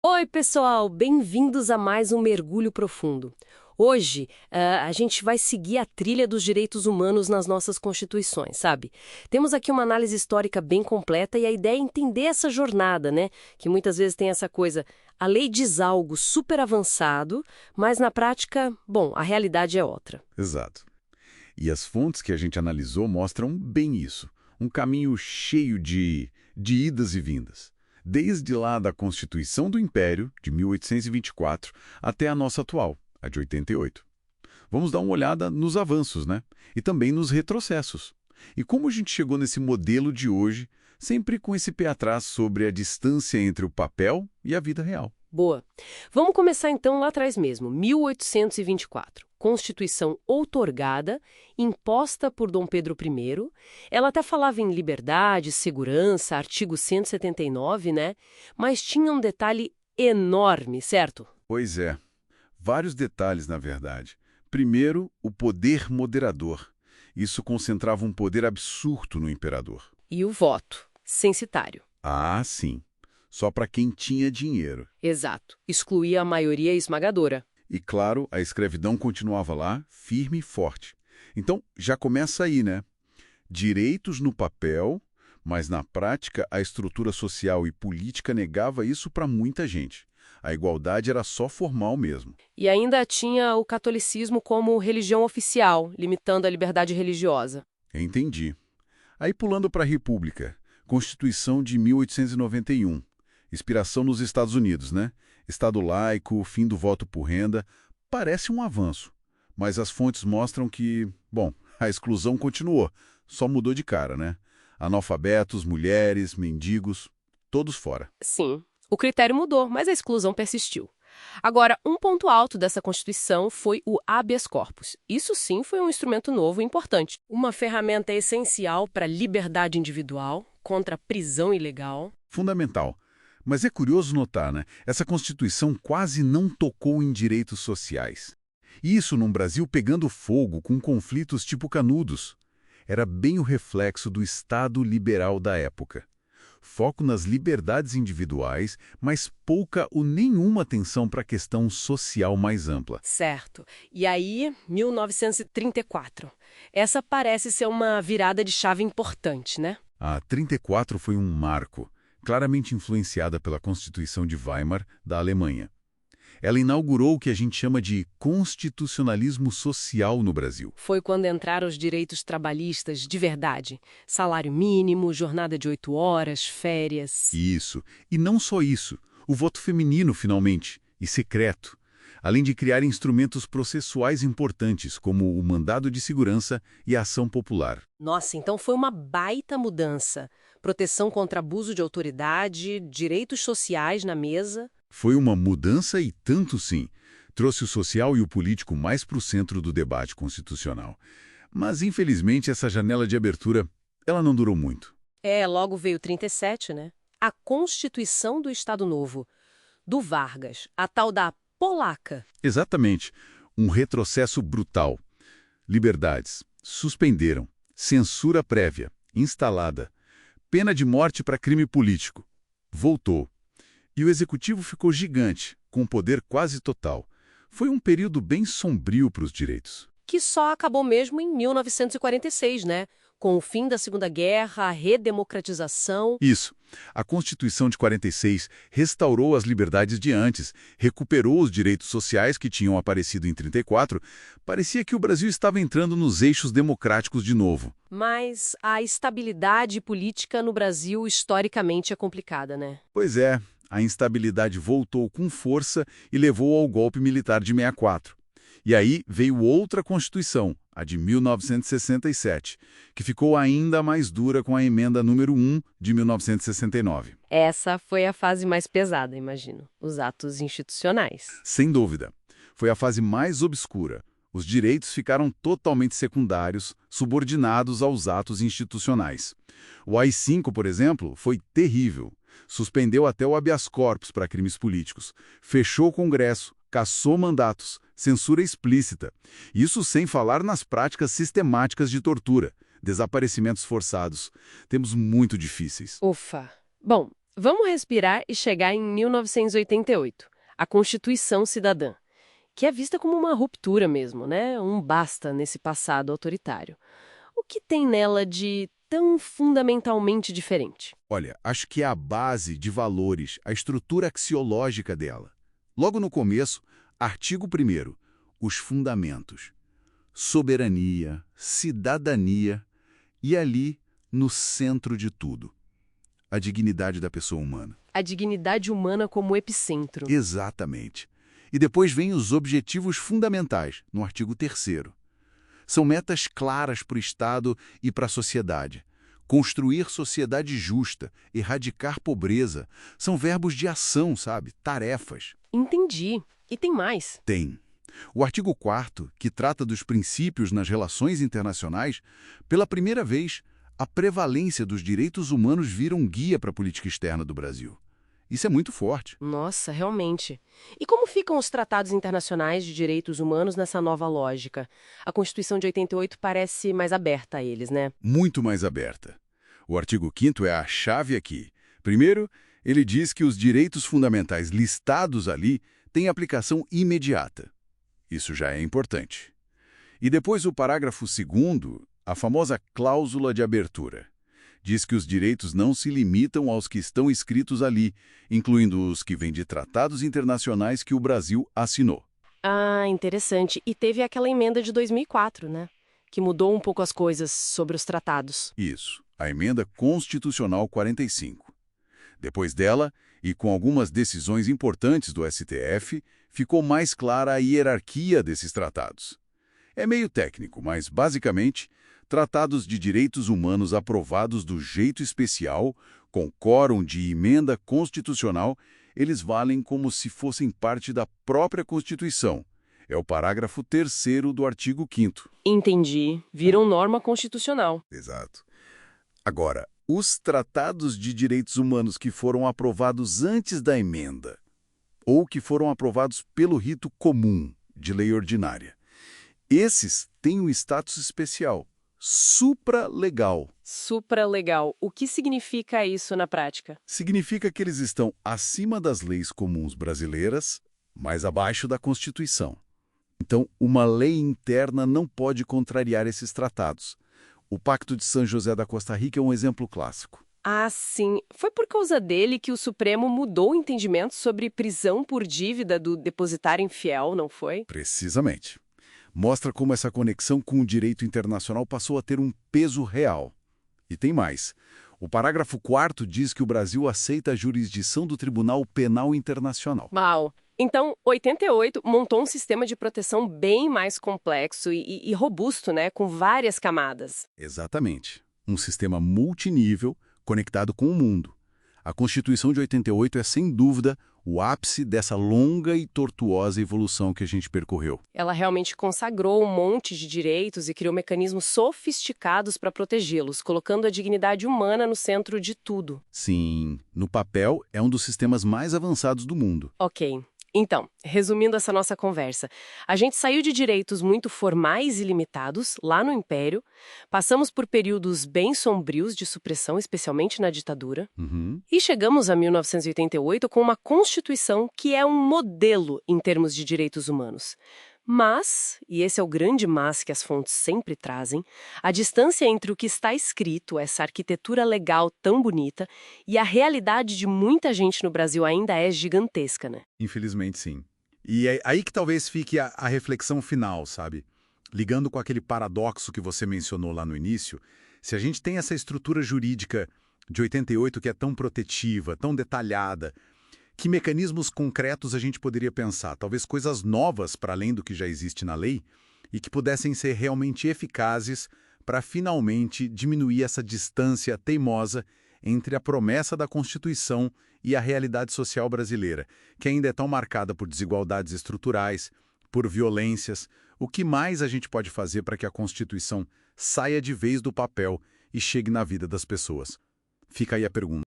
Oi, pessoal! Bem-vindos a mais um Mergulho Profundo. Hoje, a gente vai seguir a trilha dos direitos humanos nas nossas constituições, sabe? Temos aqui uma análise histórica bem completa e a ideia é entender essa jornada, né? Que muitas vezes tem essa coisa, a lei diz algo super avançado, mas na prática, bom, a realidade é outra. Exato. E as fontes que a gente analisou mostram bem isso. Um caminho cheio de idas e vindas. Desde lá da Constituição do Império, de 1824, até a nossa atual, a de 88. Vamos dar uma olhada nos avanços, né? E também nos retrocessos. E como a gente chegou nesse modelo de hoje, sempre com esse pé atrás sobre a distância entre o papel e a vida real. Boa. Vamos começar então lá atrás mesmo, 1824. Constituição outorgada, imposta por Dom Pedro I. Ela até falava em liberdade, segurança, artigo 179, né? Mas tinha um detalhe enorme, certo? Pois é. Vários detalhes, na verdade. Primeiro, o poder moderador. Isso concentrava um poder absurdo no imperador. E o voto, censitário. Ah, sim. Só para quem tinha dinheiro. Exato. Excluía a maioria esmagadora. E, claro, a escravidão continuava lá, firme e forte. Então, já começa aí, né? Direitos no papel, mas na prática a estrutura social e política negava isso para muita gente. A igualdade era só formal mesmo. E ainda tinha o catolicismo como religião oficial, limitando a liberdade religiosa. Entendi. Aí pulando para a República, Constituição de 1891. Inspiração nos Estados Unidos, né? Estado laico, fim do voto por renda, parece um avanço. Mas as fontes mostram que, bom, a exclusão continuou, só mudou de cara, né? Analfabetos, mulheres, mendigos, todos fora. Sim, o critério mudou, mas a exclusão persistiu. Agora, um ponto alto dessa Constituição foi o habeas corpus. Isso sim foi um instrumento novo e importante. Uma ferramenta essencial para a liberdade individual, contra a prisão ilegal. Fundamental. Mas é curioso notar, né? Essa Constituição quase não tocou em direitos sociais. Isso num Brasil pegando fogo com conflitos tipo Canudos. Era bem o reflexo do Estado liberal da época. Foco nas liberdades individuais, mas pouca ou nenhuma atenção para a questão social mais ampla. Certo. E aí, 1934. Essa parece ser uma virada de chave importante, né? A 34 foi um marco, claramente influenciada pela Constituição de Weimar, da Alemanha. Ela inaugurou o que a gente chama de constitucionalismo social no Brasil. Foi quando entraram os direitos trabalhistas de verdade. Salário mínimo, jornada de 8 horas, férias. Isso. E não só isso. O voto feminino, finalmente, e secreto. Além de criar instrumentos processuais importantes, como o mandado de segurança e a ação popular. Nossa, então foi uma baita mudança. Proteção contra abuso de autoridade, direitos sociais na mesa. Foi uma mudança e tanto sim. Trouxe o social e o político mais para o centro do debate constitucional. Mas, infelizmente, essa janela de abertura, ela não durou muito. Logo veio 37, né? A Constituição do Estado Novo, do Vargas, a tal da polaca. Exatamente. Um retrocesso brutal. Liberdades. Suspenderam. Censura prévia. Instalada. Pena de morte para crime político. Voltou. E o executivo ficou gigante, com poder quase total. Foi um período bem sombrio para os direitos. Que só acabou mesmo em 1946, né? Com o fim da Segunda Guerra, a redemocratização. Isso. A Constituição de 46 restaurou as liberdades de antes, recuperou os direitos sociais que tinham aparecido em 34. Parecia que o Brasil estava entrando nos eixos democráticos de novo. Mas a estabilidade política no Brasil historicamente é complicada, né? Pois é. A instabilidade voltou com força e levou ao golpe militar de 64. E aí veio outra Constituição, a de 1967, que ficou ainda mais dura com a emenda número 1 de 1969. Essa foi a fase mais pesada, imagino. Os atos institucionais. Sem dúvida. Foi a fase mais obscura. Os direitos ficaram totalmente secundários, subordinados aos atos institucionais. O AI-5, por exemplo, foi terrível. Suspendeu até o habeas corpus para crimes políticos, fechou o Congresso, cassou mandatos, censura explícita. Isso sem falar nas práticas sistemáticas de tortura, desaparecimentos forçados. Tempos muito difíceis. Ufa! Bom, Vamos respirar e chegar em 1988, a Constituição Cidadã, que é vista como uma ruptura mesmo, né? Um basta nesse passado autoritário. O que tem nela de tão fundamentalmente diferente? Olha, acho que é a base de valores, a estrutura axiológica dela. Logo no começo, artigo 1º, os fundamentos. Soberania, cidadania e ali, no centro de tudo, a dignidade da pessoa humana. A dignidade humana como epicentro. Exatamente. E depois vem os objetivos fundamentais, no artigo 3º. São metas claras para o Estado e para a sociedade. Construir sociedade justa, erradicar pobreza, são verbos de ação, sabe? Tarefas. Entendi. E tem mais. Tem. O artigo 4º, que trata dos princípios nas relações internacionais, pela primeira vez, a prevalência dos direitos humanos vira um guia para a política externa do Brasil. Isso é muito forte. Nossa, realmente. E como ficam os tratados internacionais de direitos humanos nessa nova lógica? A Constituição de 88 parece mais aberta a eles, né? Muito mais aberta. O artigo 5º é a chave aqui. Primeiro, ele diz que os direitos fundamentais listados ali têm aplicação imediata. Isso já é importante. E depois o parágrafo 2º, a famosa cláusula de abertura. Diz que os direitos não se limitam aos que estão escritos ali, incluindo os que vêm de tratados internacionais que o Brasil assinou. Ah, interessante. E teve aquela emenda de 2004, né? Que mudou um pouco as coisas sobre os tratados. Isso, a Emenda Constitucional 45. Depois dela, e com algumas decisões importantes do STF, ficou mais clara a hierarquia desses tratados. É meio técnico, mas, basicamente, tratados de direitos humanos aprovados do jeito especial, com quórum de emenda constitucional, eles valem como se fossem parte da própria Constituição. É o parágrafo 3º do artigo 5º. Entendi. Viram norma constitucional. Exato. Agora, os tratados de direitos humanos que foram aprovados antes da emenda, ou que foram aprovados pelo rito comum de lei ordinária, esses têm um status especial, supralegal. Supralegal. O que significa isso na prática? Significa que eles estão acima das leis comuns brasileiras, mas abaixo da Constituição. Então, uma lei interna não pode contrariar esses tratados. O Pacto de São José da Costa Rica é um exemplo clássico. Ah, sim. Foi por causa dele que o Supremo mudou o entendimento sobre prisão por dívida do depositário infiel, não foi? Precisamente. Mostra como essa conexão com o direito internacional passou a ter um peso real. E tem mais. O parágrafo 4º diz que o Brasil aceita a jurisdição do Tribunal Penal Internacional. Uau! Então, 88 montou um sistema de proteção bem mais complexo e robusto, né? Com várias camadas. Exatamente. Um sistema multinível conectado com o mundo. A Constituição de 88 é, sem dúvida, o ápice dessa longa e tortuosa evolução que a gente percorreu. Ela realmente consagrou um monte de direitos e criou mecanismos sofisticados para protegê-los, colocando a dignidade humana no centro de tudo. Sim, no papel é um dos sistemas mais avançados do mundo. Ok. Então, resumindo essa nossa conversa, a gente saiu de direitos muito formais e limitados, lá no Império, passamos por períodos bem sombrios de supressão, especialmente na ditadura, e chegamos a 1988 com uma Constituição que é um modelo em termos de direitos humanos. Mas, e esse é o grande mas que as fontes sempre trazem, a distância entre o que está escrito, essa arquitetura legal tão bonita, e a realidade de muita gente no Brasil ainda é gigantesca, né? Infelizmente, sim. E é aí que talvez fique a reflexão final, sabe? Ligando com aquele paradoxo que você mencionou lá no início, se a gente tem essa estrutura jurídica de 88 que é tão protetiva, tão detalhada, que mecanismos concretos a gente poderia pensar? Talvez coisas novas para além do que já existe na lei e que pudessem ser realmente eficazes para finalmente diminuir essa distância teimosa entre a promessa da Constituição e a realidade social brasileira, que ainda é tão marcada por desigualdades estruturais, por violências. O que mais a gente pode fazer para que a Constituição saia de vez do papel e chegue na vida das pessoas? Fica aí a pergunta.